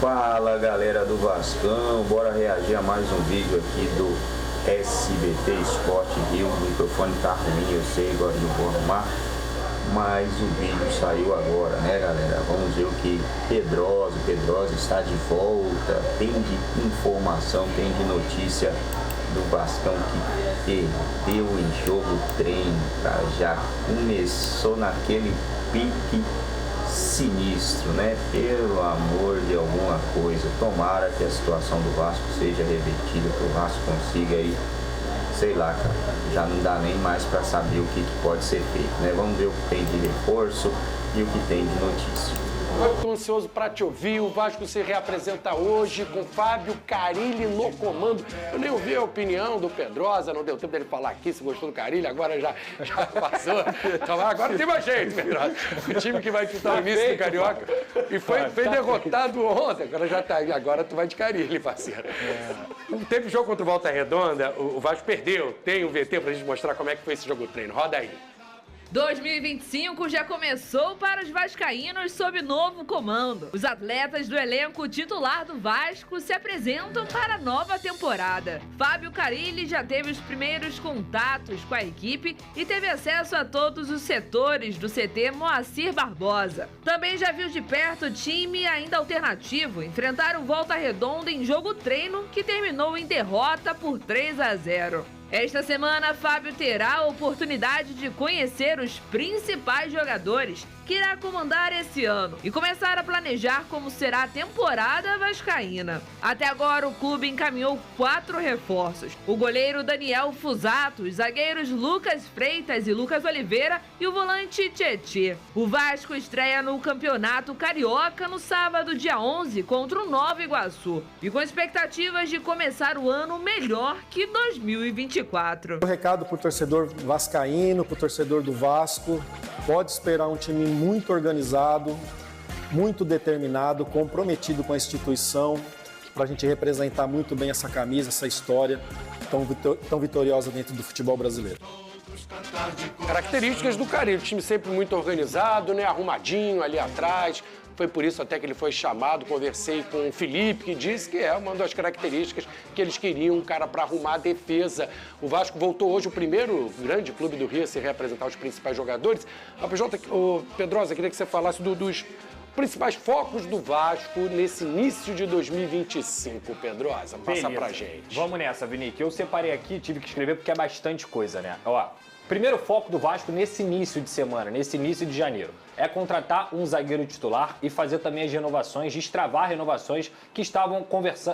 Fala galera do Vascão, bora reagir a mais um vídeo aqui do SBT Sport Rio. O microfone tá ruim, eu sei, agora não vou arrumar, mas o vídeo saiu agora, né galera? Vamos ver o que Pedrosa está de volta, tem de informação, tem de notícia do Vascão que perdeu em jogo treino, tá? Já começou naquele pique sinistro, né? Pelo amor de alguma coisa, tomara que a situação do Vasco seja revertida, que o Vasco consiga aí, sei lá, cara, já não dá nem mais para saber o que pode ser feito, né? Vamos ver o que tem de reforço e o que tem de notícia. Eu estou ansioso para te ouvir. O Vasco se reapresenta hoje com Fábio Carille no comando. Eu nem ouvi a opinião do Pedrosa, não deu tempo dele falar aqui se gostou do Carille, agora já passou. Então, agora tem mais jeito, Pedrosa. O time que vai disputar o início do Carioca e foi derrotado ontem, agora já tá. Agora tu vai de Carille, parceiro. Teve jogo contra o Volta Redonda, o Vasco perdeu. Tem um VT pra gente mostrar como é que foi esse jogo treino. Roda aí. 2025 já começou para os vascaínos sob novo comando. Os atletas do elenco titular do Vasco se apresentam para a nova temporada. Fábio Carille já teve os primeiros contatos com a equipe e teve acesso a todos os setores do CT Moacir Barbosa. Também já viu de perto o time ainda alternativo enfrentar o Volta Redonda em jogo treino que terminou em derrota por 3-0. Esta semana, Fábio terá a oportunidade de conhecer os principais jogadores que irá comandar esse ano e começar a planejar como será a temporada vascaína. Até agora, o clube encaminhou 4 reforços: o goleiro Daniel Fusato, os zagueiros Lucas Freitas e Lucas Oliveira e o volante Tietê. O Vasco estreia no Campeonato Carioca no sábado, dia 11, contra o Nova Iguaçu e com expectativas de começar o ano melhor que 2024. Um recado para o torcedor vascaíno, para o torcedor do Vasco: pode esperar um time muito organizado, muito determinado, comprometido com a instituição, para a gente representar muito bem essa camisa, essa história tão vitoriosa dentro do futebol brasileiro. Características do Carille, o time sempre muito organizado, né? Arrumadinho ali atrás. Foi por isso até que ele foi chamado. Conversei com o Felipe, que disse que é uma das características que eles queriam, um cara para arrumar a defesa. O Vasco voltou hoje, o primeiro grande clube do Rio a se representar os principais jogadores. Pedrosa, queria que você falasse dos principais focos do Vasco nesse início de 2025, Pedrosa. Passa pra gente. Vamos nessa, Vinique. Eu separei aqui, tive que escrever porque é bastante coisa, né? Ó, primeiro foco do Vasco nesse início de semana, nesse início de janeiro, é contratar um zagueiro titular e fazer também as renovações, destravar renovações que estavam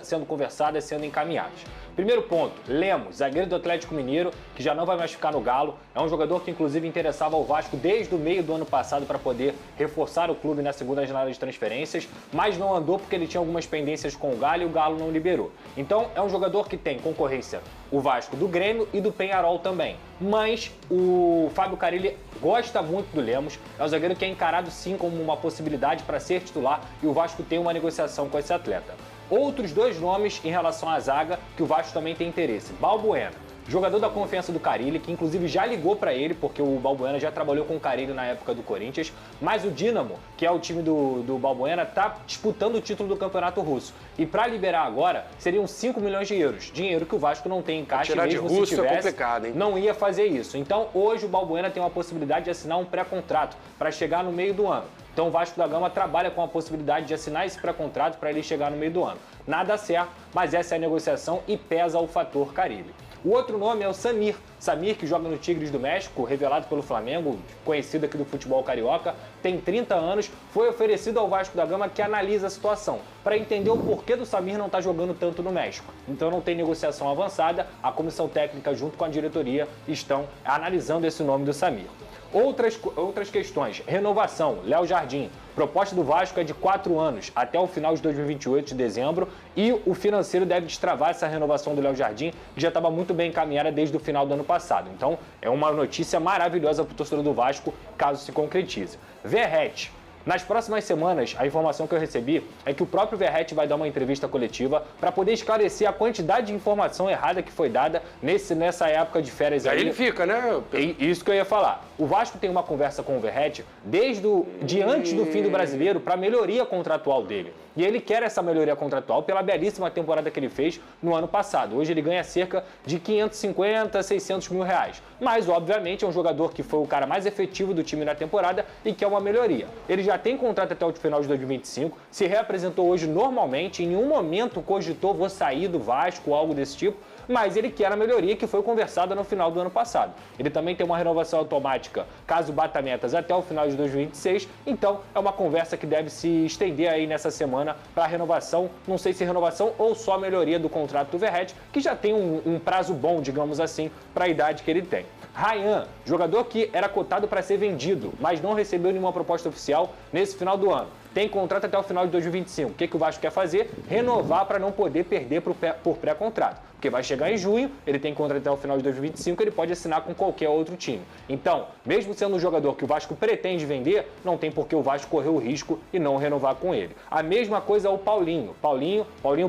sendo conversadas, sendo encaminhadas. Primeiro ponto, Lemos, zagueiro do Atlético Mineiro, que já não vai mais ficar no Galo. É um jogador que inclusive interessava ao Vasco desde o meio do ano passado para poder reforçar o clube na segunda janela de transferências, mas não andou porque ele tinha algumas pendências com o Galo e o Galo não liberou. Então é um jogador que tem concorrência, o Vasco do Grêmio e do Penharol também. Mas o Fábio Carille gosta muito do Lemos, é um zagueiro que é encarado sim como uma possibilidade para ser titular e o Vasco tem uma negociação com esse atleta. Outros 2 nomes em relação à zaga que o Vasco também tem interesse: Balbuena, jogador da confiança do Carille, que inclusive já ligou para ele, porque o Balbuena já trabalhou com o Carille na época do Corinthians, mas o Dinamo, que é o time do Balbuena, está disputando o título do Campeonato Russo. E para liberar agora, seriam 5 milhões de euros, dinheiro que o Vasco não tem em caixa, tirar mesmo de Russo se tivesse, é complicado, hein? não ia fazer isso. Então hoje o Balbuena tem uma possibilidade de assinar um pré-contrato para chegar no meio do ano. Então o Vasco da Gama trabalha com a possibilidade de assinar esse pré-contrato para ele chegar no meio do ano. Nada certo, mas essa é a negociação e pesa o fator Carille. O outro nome é o Samir. Samir, que joga no Tigres do México, revelado pelo Flamengo, conhecido aqui do futebol carioca, tem 30 anos, foi oferecido ao Vasco da Gama, que analisa a situação, para entender o porquê do Samir não estar jogando tanto no México. Então não tem negociação avançada, a comissão técnica junto com a diretoria estão analisando esse nome do Samir. Outras questões, renovação, Léo Jardim. Proposta do Vasco é de 4 anos, até o final de 2028, de dezembro, e o financeiro deve destravar essa renovação do Léo Jardim, que já estava muito bem encaminhada desde o final do ano passado. Então, é uma notícia maravilhosa para o torcedor do Vasco, caso se concretize. Verratti. Nas próximas semanas, a informação que eu recebi é que o próprio Verratti vai dar uma entrevista coletiva para poder esclarecer a quantidade de informação errada que foi dada nessa época de férias aí. Aí ele fica, né? Isso que eu ia falar. O Vasco tem uma conversa com o Verratti de antes do fim do Brasileiro para a melhoria contratual dele. E ele quer essa melhoria contratual pela belíssima temporada que ele fez no ano passado. Hoje ele ganha cerca de 550, 600 mil reais. Mas, obviamente, é um jogador que foi o cara mais efetivo do time na temporada e quer uma melhoria. Ele já tem contrato até o final de 2025, se reapresentou hoje normalmente, em nenhum momento cogitou vou sair do Vasco ou algo desse tipo, mas ele quer a melhoria que foi conversada no final do ano passado. Ele também tem uma renovação automática, caso bata metas, até o final de 2026, então é uma conversa que deve se estender aí nessa semana para a renovação, não sei se renovação ou só melhoria do contrato do Verratti, que já tem um prazo bom, digamos assim, para a idade que ele tem. Ryan, jogador que era cotado para ser vendido, mas não recebeu nenhuma proposta oficial nesse final do ano. Tem contrato até o final de 2025. O que o Vasco quer fazer? Renovar para não poder perder por pré-contrato. Porque vai chegar em junho, ele tem contrato até o final de 2025, ele pode assinar com qualquer outro time. Então, mesmo sendo um jogador que o Vasco pretende vender, não tem por que o Vasco correr o risco e não renovar com ele. A mesma coisa é o Paulinho. Paulinho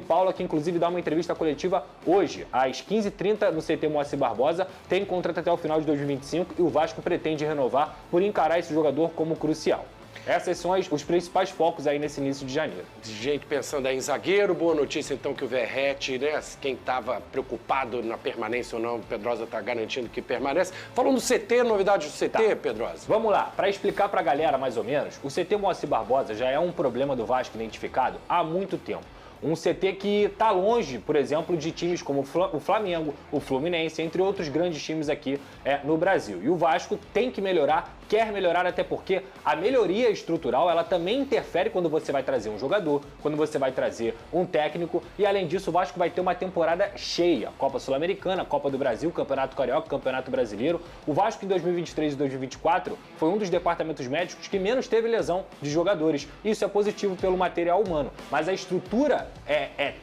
Paula, que inclusive dá uma entrevista coletiva hoje, às 15h30, no CT Moacir Barbosa, tem contrato até o final de 2025 e o Vasco pretende renovar por encarar esse jogador como crucial. Esses são os principais focos aí nesse início de janeiro. Gente pensando aí em zagueiro, boa notícia então que o Verratti, né, quem estava preocupado na permanência ou não, o Pedrosa está garantindo que permanece. Falando do CT, novidade do CT, Pedrosa? Vamos lá, para explicar para a galera mais ou menos, o CT Moacir Barbosa já é um problema do Vasco identificado há muito tempo. Um CT que está longe, por exemplo, de times como o Flamengo, o Fluminense, entre outros grandes times aqui no Brasil. E o Vasco tem que melhorar, quer melhorar, até porque a melhoria estrutural ela também interfere quando você vai trazer um jogador, quando você vai trazer um técnico. E além disso, o Vasco vai ter uma temporada cheia. Copa Sul-Americana, Copa do Brasil, Campeonato Carioca, Campeonato Brasileiro. O Vasco em 2023 e 2024 foi um dos departamentos médicos que menos teve lesão de jogadores. Isso é positivo pelo material humano, mas a estrutura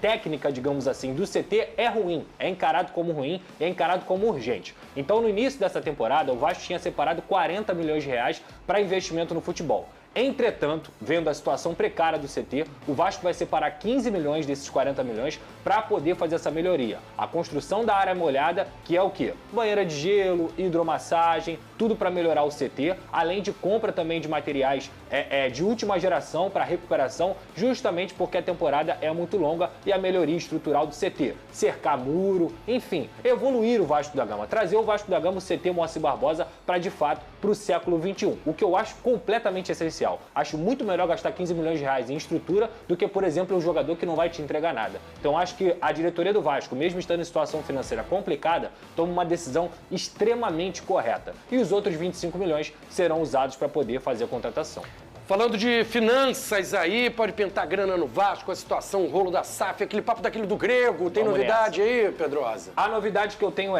técnica, digamos assim, do CT é ruim, é encarado como ruim, é encarado como urgente. Então, no início dessa temporada, o Vasco tinha separado 40 milhões de reais para investimento no futebol. Entretanto, vendo a situação precária do CT, o Vasco vai separar 15 milhões desses 40 milhões para poder fazer essa melhoria. A construção da área molhada, que é o quê? Banheira de gelo, hidromassagem, tudo para melhorar o CT, além de compra também de materiais de última geração para recuperação, justamente porque a temporada é muito longa e a melhoria estrutural do CT. Cercar muro, enfim, evoluir o Vasco da Gama, trazer o Vasco da Gama, o CT Moacir Barbosa, para de fato, para o século XXI, o que eu acho completamente essencial. Acho muito melhor gastar 15 milhões de reais em estrutura do que, por exemplo, um jogador que não vai te entregar nada. Então acho que a diretoria do Vasco, mesmo estando em situação financeira complicada, toma uma decisão extremamente correta. E os outros 25 milhões serão usados para poder fazer a contratação. Falando de finanças aí, pode pintar grana no Vasco, a situação, o rolo da SAF, aquele papo daquele do Grego. Tem novidade aí, Pedrosa? A novidade que eu tenho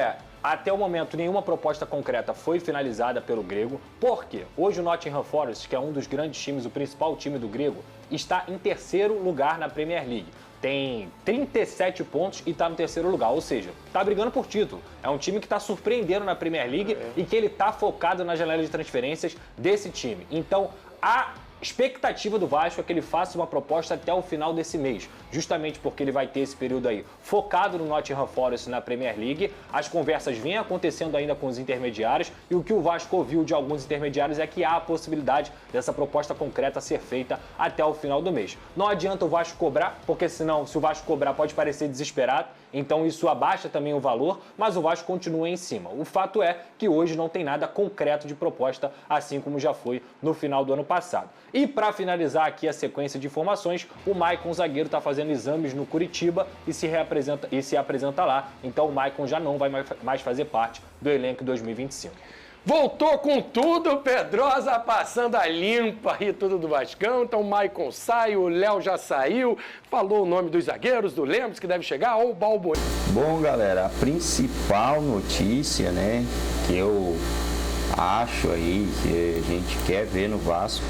até o momento, nenhuma proposta concreta foi finalizada pelo Grego, porque hoje o Nottingham Forest, que é um dos grandes times, o principal time do Grego, está em terceiro lugar na Premier League. Tem 37 pontos e está no terceiro lugar, ou seja, está brigando por título. É um time que está surpreendendo na Premier League e que ele está focado na janela de transferências desse time. Então, a expectativa do Vasco é que ele faça uma proposta até o final desse mês, justamente porque ele vai ter esse período aí focado no Nottingham Forest na Premier League. As conversas vêm acontecendo ainda com os intermediários e o que o Vasco ouviu de alguns intermediários é que há a possibilidade dessa proposta concreta ser feita até o final do mês. Não adianta o Vasco cobrar, porque senão, se o Vasco cobrar, pode parecer desesperado, então isso abaixa também o valor, mas o Vasco continua em cima. O fato é que hoje não tem nada concreto de proposta, assim como já foi no final do ano passado. E para finalizar aqui a sequência de informações, o Maicon, zagueiro, está fazendo exames no Curitiba e se apresenta lá. Então o Maicon já não vai mais fazer parte do elenco 2025. Voltou com tudo, Pedrosa passando a limpa e tudo do Vascão. Então o Maicon sai, o Léo já saiu, falou o nome dos zagueiros, do Lemos, que deve chegar, ou o Balboni. Bom, galera, a principal notícia, né, que eu acho aí, que a gente quer ver no Vasco,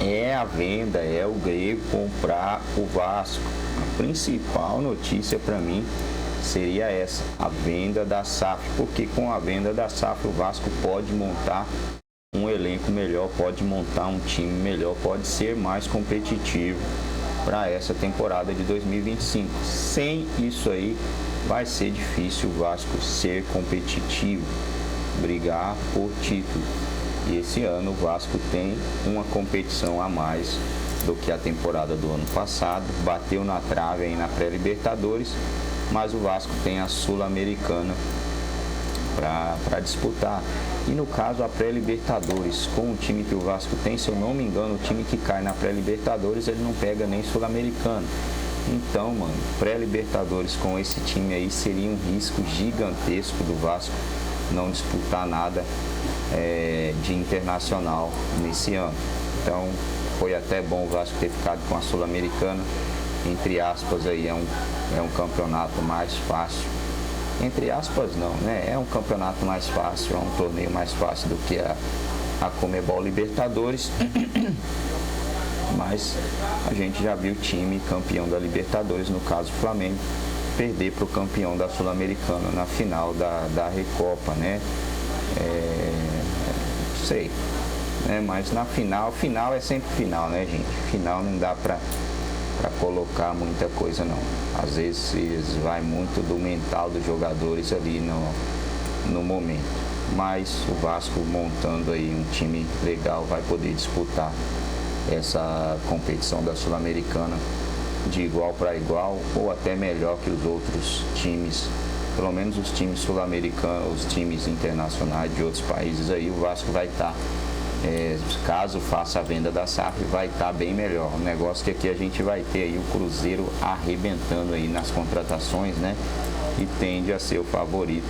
é a venda, é o Grego comprar o Vasco. A principal notícia para mim seria essa, a venda da SAF, porque com a venda da SAF o Vasco pode montar um elenco melhor, pode montar um time melhor, pode ser mais competitivo para essa temporada de 2025. Sem isso aí, vai ser difícil o Vasco ser competitivo, brigar por título. E esse ano o Vasco tem uma competição a mais do que a temporada do ano passado, bateu na trave aí na pré-Libertadores, mas o Vasco tem a Sul-Americana para disputar. E no caso a pré-Libertadores, com o time que o Vasco tem, se eu não me engano, o time que cai na pré-Libertadores, ele não pega nem Sul-Americano. Então, mano, pré-Libertadores com esse time aí seria um risco gigantesco do Vasco não disputar nada de internacional nesse ano. Então, foi até bom o Vasco ter ficado com a Sul-Americana. Entre aspas, aí é um campeonato mais fácil. Entre aspas não, né? É um campeonato mais fácil, é um torneio mais fácil do que a Conmebol Libertadores. Mas a gente já viu o time campeão da Libertadores, no caso o Flamengo, perder para o campeão da Sul-Americana na final da Recopa, né? Sei, né? Mas na final é sempre final, né, gente? Final não dá para colocar muita coisa não. Às vezes vai muito do mental dos jogadores ali no momento. Mas o Vasco montando aí um time legal vai poder disputar essa competição da Sul-Americana de igual para igual ou até melhor que os outros times, pelo menos os times sul-americanos, os times internacionais de outros países aí, o Vasco vai estar, caso faça a venda da SAF, vai estar bem melhor. O negócio que aqui a gente vai ter aí o Cruzeiro arrebentando aí nas contratações, né? E tende a ser o favorito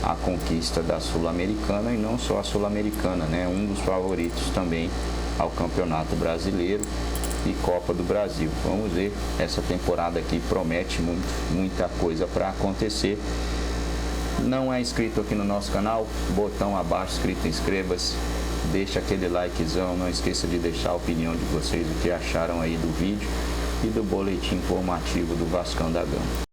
à conquista da Sul-Americana, e não só a Sul-Americana, né? Um dos favoritos também ao Campeonato Brasileiro e Copa do Brasil. Vamos ver, essa temporada aqui promete muita coisa para acontecer. Não é inscrito aqui no nosso canal? Botão abaixo escrito inscreva-se, deixa aquele likezão, não esqueça de deixar a opinião de vocês, o que acharam aí do vídeo e do boletim informativo do Vascão da Gama.